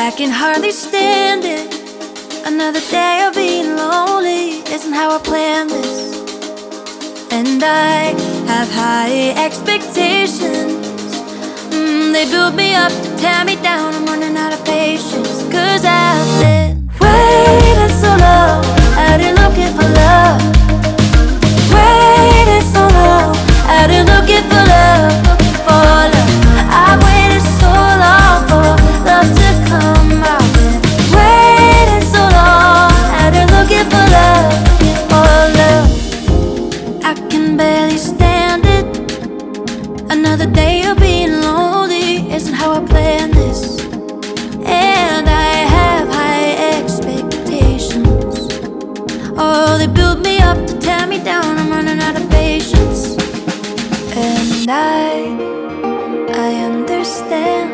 I can hardly stand it. Another day of being lonely isn't how I planned this. And I have high expectations. They build me up to tear me down. I'm running out of patience. 'Cause I've been waiting so long, out here looking for love. Waiting so long, out here looking for love, looking for love. I've waited so long for love to come. I've been waiting so long, out here looking for love, looking for love. I can barely stand it. Another day of being lonely isn't how I planned this. And I have high expectations. Oh, they build me up to tear me down. I'm running out of patience. And I understand.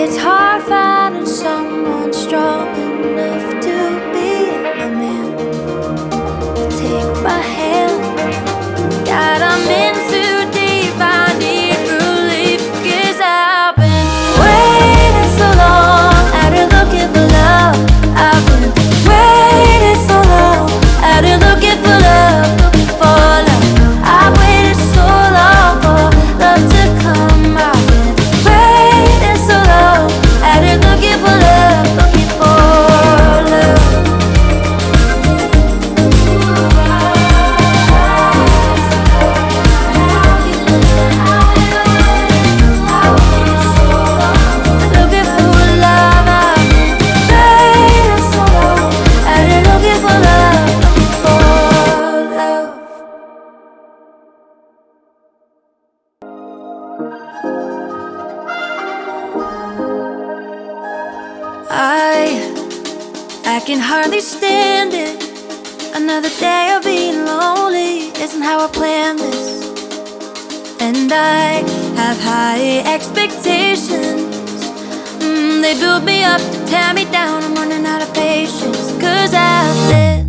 It's hard finding someone strong enough to be a man. Take my hand. God, I'm in too deep. I need relief. 'Cause I've been waiting so long, out here looking for love. I've been waiting so long, out here looking for love, looking for love. I've waited so long for love to come. I've been waiting so long, out here looking for love, looking for love. Looking for love, I've been waiting so long, out here looking for love, looking for love. I can hardly stand it. Another day of being lonely isn't how I planned this. And I have high expectations. They build me up to tear me down. I'm running out of patience. 'Cause I've lived